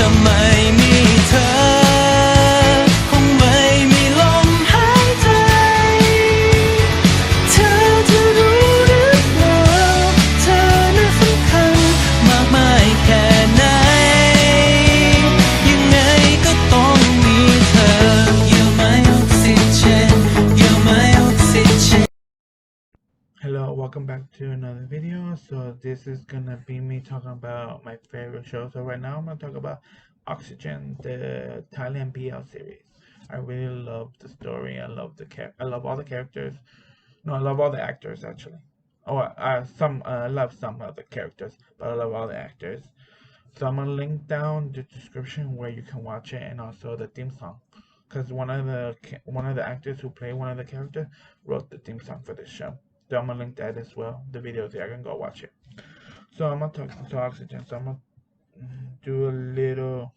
ถ้าไม่มีเธอคงไม่มีลมหายใจเธอจะรู้หรือเปล่าเธอน่ะสำคัญมากมายแค่ไหนยังไงก็ต้องมีเธอ You're my oxygen You're my oxygen Hello, welcome back to another video. So this is gonna be me talking about my favorite show. So right now I'm gonna talk about Oxygen, the Thailand BL series. I really love the story. I love all the characters. No, I love all the actors actually. Oh, I love some of the characters, but I love all the actors. So I'm gonna link down the description where you can watch it and also the theme song, because one of the actors who play one of the characters wrote the theme song for this show. So I'm gonna link that as well. The video there, I can go watch it. So I'm gonna talk to Oxygen. So I'm gonna do a little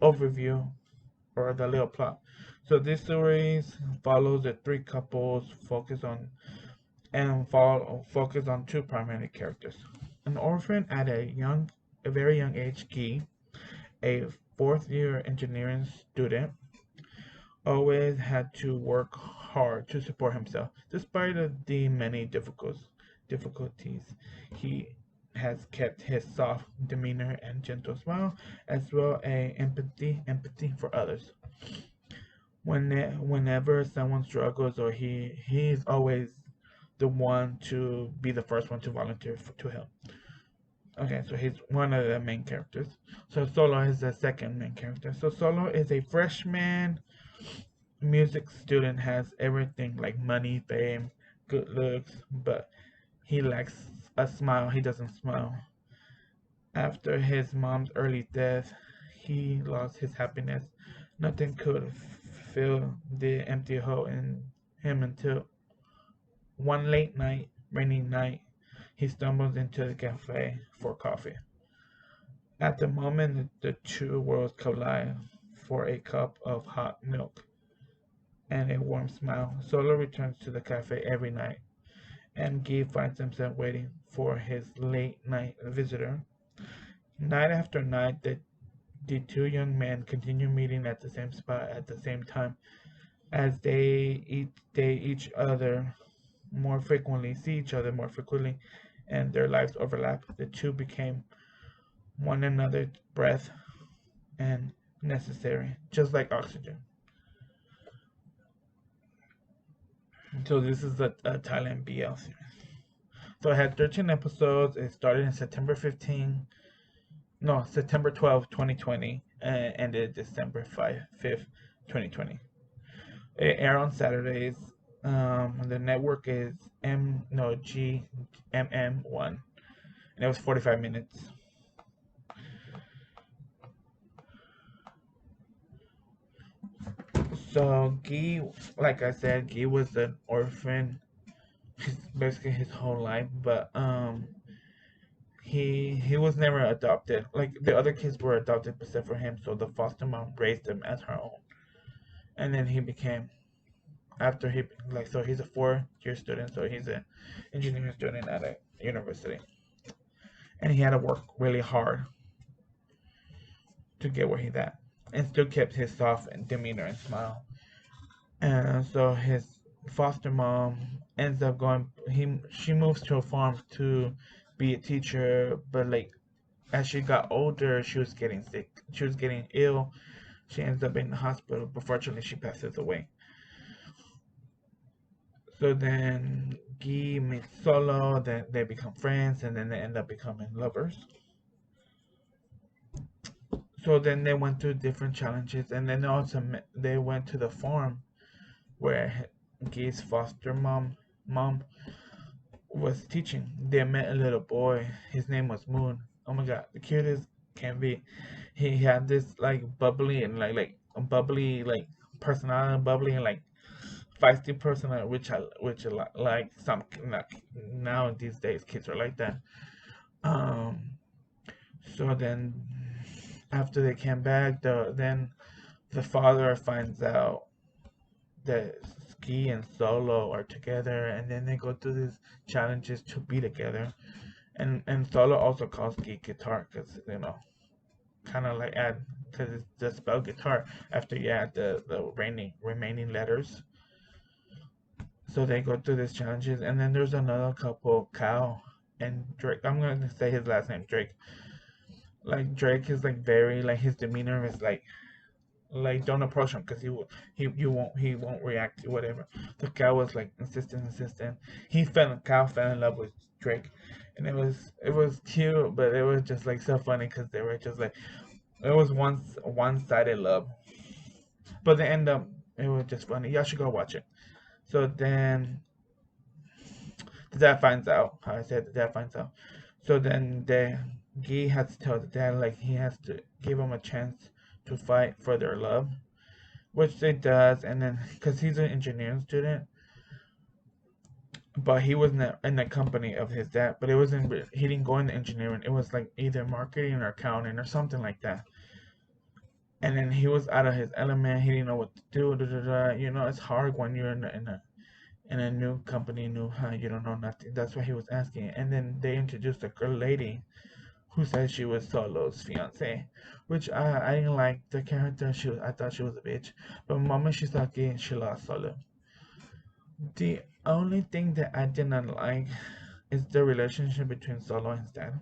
overview or the little plot. So this series follows the three couples, focus on two primary characters. An orphan at a very young age, Gi, a fourth-year engineering student, always had to work hard to support himself. Despite the many difficulties, he has kept his soft demeanor and gentle smile, as well as empathy for others. Whenever someone struggles, or he's always the one to be the first one to volunteer to help. Okay, so he's one of the main characters. So Solo is the second main character. So Solo is a freshman music student, has everything like money, fame, good looks, but he lacks a smile. He doesn't smile. After his mom's early death, he lost his happiness. Nothing could fill the empty hole in him until one late night, rainy night, he stumbles into the cafe for coffee. At the moment the two worlds collide for a cup of hot milk and a warm smile, Solo returns to the cafe every night, and Guy finds himself waiting for his late night visitor. Night after night, the two young men continue meeting at the same spot at the same time. As they each other more frequently see each other more frequently, and their lives overlap. The two became one another's breath and necessary, just like oxygen. So this is a Thailand BL series. So it had 13 episodes. It started in September 12th, 2020, and ended December 5th, 2020. It aired on Saturdays. The network is GMM1, and it was 45 minutes. So Guy, like I said, Guy was an orphan basically his whole life, but he was never adopted. Like the other kids were adopted except for him, so the foster mom raised him as her own. And then he became after he like so he's a 4-year student, so he's an engineering student at a university, and he had to work really hard to get where he's at, and still kept his soft demeanor and smile. And so his foster mom ends up going. She moves to a farm to be a teacher, but like as she got older, she was getting sick. She was getting ill. She ends up in the hospital, but fortunately, she passes away. So then Guy meets Solo. Then they become friends, and then they end up becoming lovers. So then they went through different challenges, and then also they went to the farm where Guy's foster mom was teaching. They met a little boy. His name was Moon. Oh my god, the cutest can be. He had this like bubbly and like a bubbly like personality, bubbly and like feisty personality, which like some now these days kids are like that. Um. So then after they came back, the father finds out that Ski and Solo are together, and then they go through these challenges to be together. And Solo also calls Ski guitar because kind of like add, because it's the spell guitar after you add the remaining letters. So they go through these challenges, and then there's another couple, Cal and Drake. I'm gonna say his last name, Drake. Like Drake is like very like his demeanor is like don't approach him because he won't react to whatever. The Cal was like insistent. Cal fell in love with Drake, and it was cute, but it was just like so funny because they were just like it was one-sided love, but the end up it was just funny. Y'all should go watch it. So then the dad finds out. How I said the dad finds out. So then Guy has to tell the dad like he has to give him a chance to fight for their love, which they does. And then because he's an engineering student, but he wasn't in the company of his dad. But it wasn't. He didn't go into engineering. It was like either marketing or accounting or something like that. And then he was out of his element. He didn't know what to do. Da, da, da. You know, it's hard when you're in a new company, you don't know nothing. That's what he was asking. And then they introduced a girl lady who said she was Solo's fiance, which I didn't like the character. I thought she was a bitch. But the moment she started getting, she lost Solo. The only thing that I did not like is the relationship between Solo and his dad.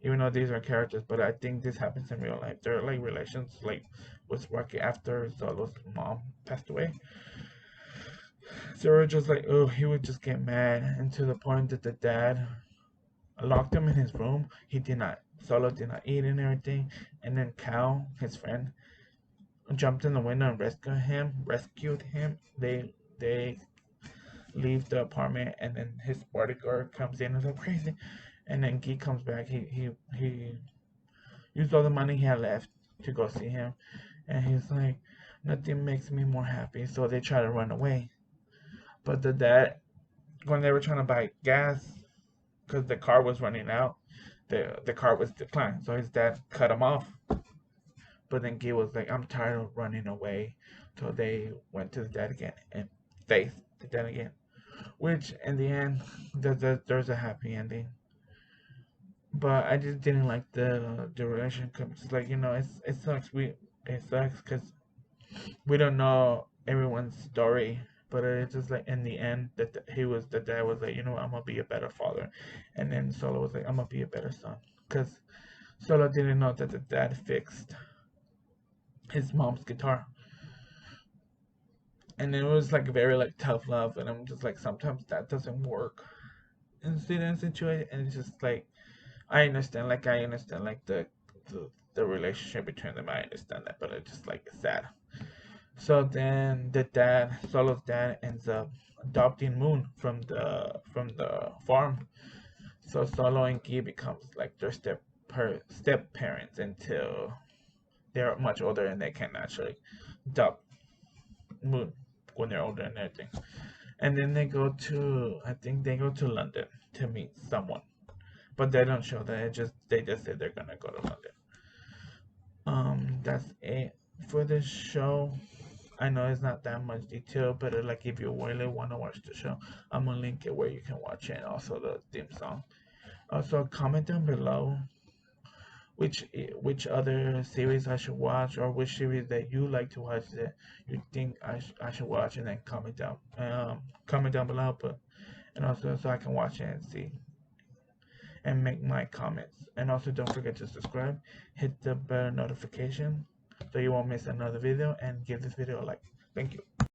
Even though these are characters, but I think this happens in real life. There are like relations like was working after Solo's mom passed away. So we're just like, oh, he would just get mad, and to the point that the dad locked him in his room. Solo did not eat and everything. And then Cal, his friend, jumped in the window and rescued him. They leave the apartment, and then his bodyguard comes in and is like crazy. And then Guy comes back. He used all the money he had left to go see him, and he's like, nothing makes me more happy. So they try to run away. But the dad, when they were trying to buy gas, because the car was running out, the car was declined. So his dad cut him off. But then Guy was like, I'm tired of running away. So they went to the dad again and faced the dad again. Which, in the end, there's a happy ending. But I just didn't like the relationship. It's like, it sucks. It sucks because we don't know everyone's story, but it's just like in the end that the dad was like, I'm gonna be a better father, and then Solo was like, I'm gonna be a better son, because Solo didn't know that the dad fixed his mom's guitar, and it was like very like tough love, and I'm just like sometimes that doesn't work in certain situation, and it's just like I understand like the relationship between them. I understand that, but it's just like sad. So then Solo's dad, ends up adopting Moon from the farm. So Solo and Guy becomes like their step parents until they're much older and they can actually adopt Moon when they're older and everything. And then I think they go to London to meet someone, but they don't show that. They just say they're gonna go to London. That's it for this show. I know it's not that much detail, but like if you really want to watch the show, I'm gonna link it where you can watch it, and also the theme song. Also, comment down below which other series I should watch, or which series that you like to watch that you think I should watch, and then comment down below, and also so I can watch it and see and make my comments. And also don't forget to subscribe, hit the bell notification so you won't miss another video, and give this video a like. Thank you.